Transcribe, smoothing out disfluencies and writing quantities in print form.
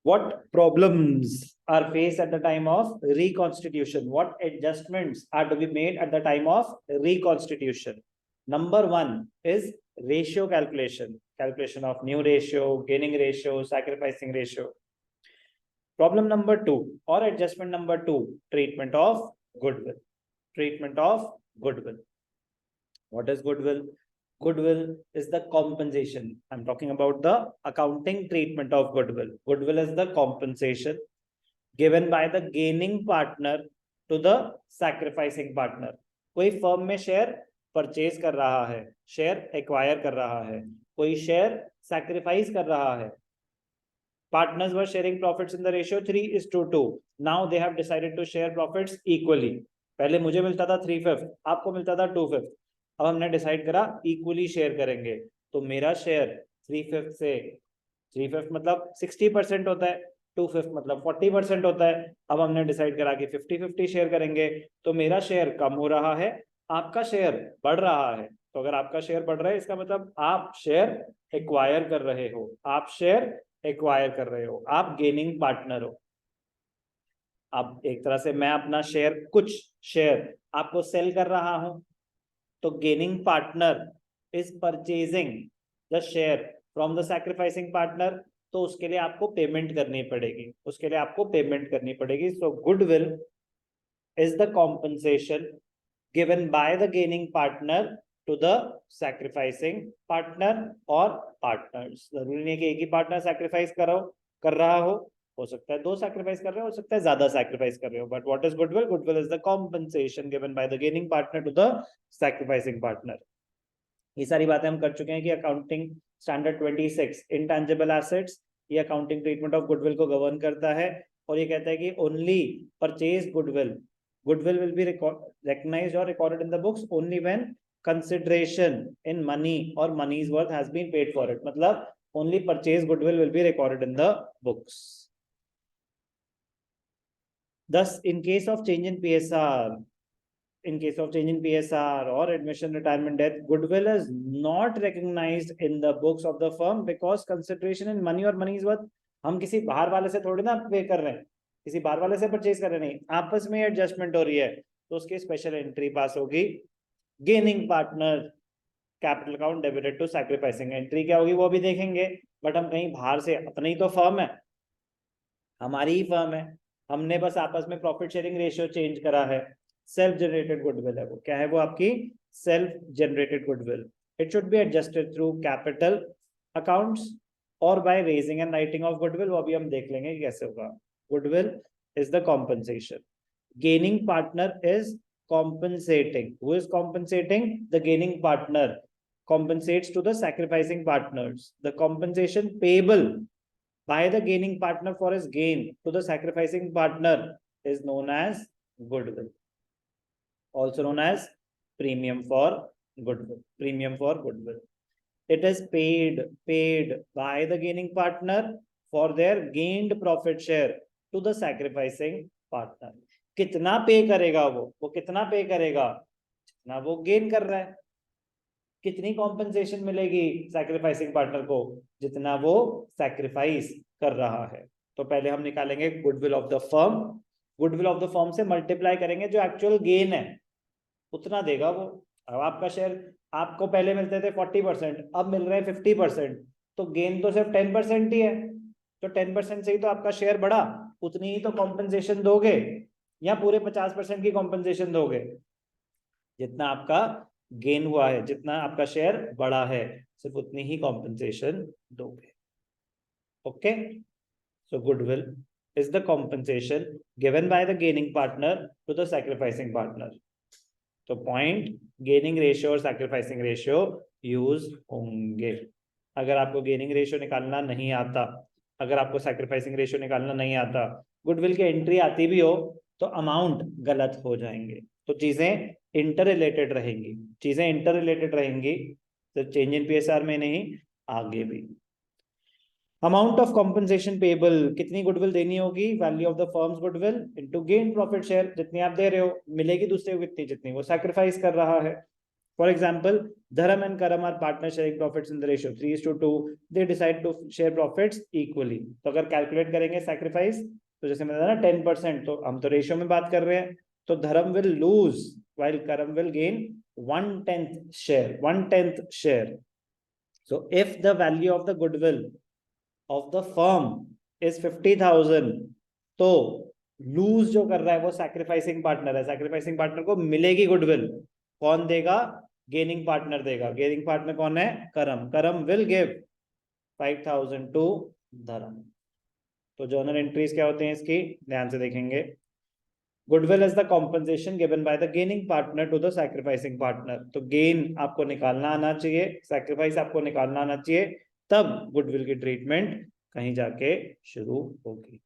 What problems are faced at the time of reconstitution? What adjustments are to be made at the time of reconstitution? Number one is ratio calculation of new ratio, gaining ratio, sacrificing ratio. Problem number two or adjustment number two, treatment of goodwill. Treatment of goodwill. What is goodwill? Goodwill is the compensation. I'm talking about the accounting treatment of goodwill. Goodwill is the compensation given by the gaining partner to the sacrificing partner. कोई firm में share purchase कर रहा है, share acquire कर रहा है, कोई share sacrifice कर रहा है. Partners were sharing profits in the ratio 3:2. Now they have decided to share profits equally. पहले मुझे मिलता था 3/5, आपको मिलता था 2/5. अब हमने डिसाइड करा इक्वली शेयर करेंगे. तो मेरा शेयर 3/5 से 3/5 मतलब 60% होता है, 2/5 मतलब 40% होता है. अब हमने डिसाइड करा कि 50-50 शेयर करेंगे. तो मेरा शेयर कम हो रहा है, आपका शेयर बढ़ रहा है. तो अगर आपका शेयर बढ़ रहा है इसका मतलब आप शेयर एक्वायर कर रहे हो, आप शेयर एक्वायर कर रहे हो, आप गेनिंग पार्टनर हो. अब एक तरह से मैं अपना शेयर, कुछ शेयर आपको सेल कर रहा हूं, तो gaining partner is purchasing the share from the sacrificing partner. तो उसके लिए आपको पेमेंट करनी पड़ेगी, उसके लिए आपको पेमेंट करनी पड़ेगी. So goodwill is the compensation given by the gaining partner to the sacrificing partner और पार्टनर्स. जरूरी नहीं कि एक ही पार्टनर सैक्रिफाइस कर रहा हो सकता है दो सैक्रिफाइस कर रहे हो सकता है ज्यादा सैक्रिफाइस कर रहे हो. But what is goodwill? Goodwill is the compensation given by the gaining partner to the sacrificing partner. ये सारी बातें हम कर चुके हैं कि अकाउंटिंग स्टैंडर्ड 26 इंटेंजिबल एसेट्स, ये अकाउंटिंग ट्रीटमेंट ऑफ गुडविल को गवर्न करता है. और ये कहता है कि only purchase goodwill will be recognized or recorded in the books only when consideration in money or money's worth has been paid for it. मतलब only purchase goodwill will be recorded in the books. Thus, in case of change in PSR or admission, retirement, death, goodwill is not recognized in the books of the firm because consideration in money or money's worth, हम किसी बाहर वाले से थोड़ी ना पे कर रहे हैं, किसी बाहर वाले से परचेज कर रहे नहीं, आपस में एडजस्टमेंट हो रही है. तो उसकी स्पेशल एंट्री पास होगी. Gaining partner capital account debited to sacrificing. Entry क्या होगी वो भी देखेंगे. बट हम कहीं बाहर से, अपनी ही तो फर्म है, हमारी ही फर्म है, हमने बस आपस में प्रॉफिट शेयरिंग रेशियो चेंज करा है. सेल्फ जनरेटेड गुडविल है वो. क्या है वो? आपकी self generated goodwill. It should be adjusted through capital accounts और by raising and writing off goodwill. वो अभी हम देख लेंगे कैसे होगा. Goodwill is the compensation. Gaining partner is compensating. Who is compensating? The gaining partner compensates to the sacrificing partners. The compensation payable by the gaining partner for his gain to the sacrificing partner is known as goodwill, also known as premium for goodwill. Premium for goodwill. It is paid by the gaining partner for their gained profit share to the sacrificing partner. कितना पे करेगा वो कितना पे करेगा जितना वो gain कर रहा है. कितनी कॉम्पनसेशन मिलेगी सैक्रिफाइसिंग पार्टनर को? जितना वो सैक्रिफाइस कर रहा है. तो पहले हम निकालेंगे goodwill of the firm. Goodwill of the firm से मल्टीप्लाई करेंगे जो एक्चुअल गेन है उतना देगा वो. अब आपका शेयर आपको पहले मिलते थे 40%, अब मिल रहे हैं 50%, तो गेन तो सिर्फ 10% ही है. तो 10% से ही तो आपका शेयर बढ़ा, उतनी ही तो कॉम्पनसेशन दोगे, या पूरे 50% की कॉम्पनसेशन दोगे? जितना आपका गेन हुआ है, जितना आपका शेयर बढ़ा है, सिर्फ उतनी ही कॉम्पनसेशन दोगे. Okay. So goodwill is the compensation given by the gaining partner to the sacrificing partner. तो पॉइंट, गेनिंग रेशियो और सैक्रिफाइसिंग रेशियो यूज होंगे. अगर आपको गेनिंग रेशियो निकालना नहीं आता, अगर आपको सैक्रिफाइसिंग रेशियो निकालना नहीं आता, गुडविल की एंट्री आती भी हो तो अमाउंट गलत हो जाएंगे. तो चीजें इंटर रिलेटेड रहेंगी, चीजें इंटर रिलेटेड रहेंगी. तो चेंज इन पीएसआर में नहीं, आगे भी. अमाउंट ऑफ कॉम्पनसेशन पेबल, कितनी गुडविल देनी होगी? Value of the firms goodwill into gain profit share. जितनी आप दे रहे हो मिलेगी दूसरे को कितनी? जितनी वो सैक्रिफाइस कर रहा है. For example, Dharam and Karam are partners sharing profits in the ratio 3:2. They decide to share profits equally. तो अगर कैलकुलेट करेंगे सैक्रिफाइस, तो जैसे मैंने बताया ना 10%, तो हम तो रेशियो में बात कर रहे हैं, तो धर्म will lose while Karam will gain 1/10 share. 1/10 share. So if the value of the goodwill of the firm is 50,000, तो लूज जो कर रहा है वो सैक्रिफाइसिंग पार्टनर है. सैक्रिफाइसिंग पार्टनर को मिलेगी गुडविल, कौन देगा? गेनिंग पार्टनर देगा. गेनिंग पार्टनर कौन है? करम. करम विल गिव 5,000 टू धर्म. तो जर्नल एंट्रीज क्या होते हैं इसकी, ध्यान से देखेंगे. Goodwill is the compensation given by the gaining partner to the sacrificing partner. तो गेन आपको निकालना आना चाहिए, सैक्रिफाइस आपको निकालना आना चाहिए, तब गुडविल की ट्रीटमेंट कहीं जाके शुरू होगी.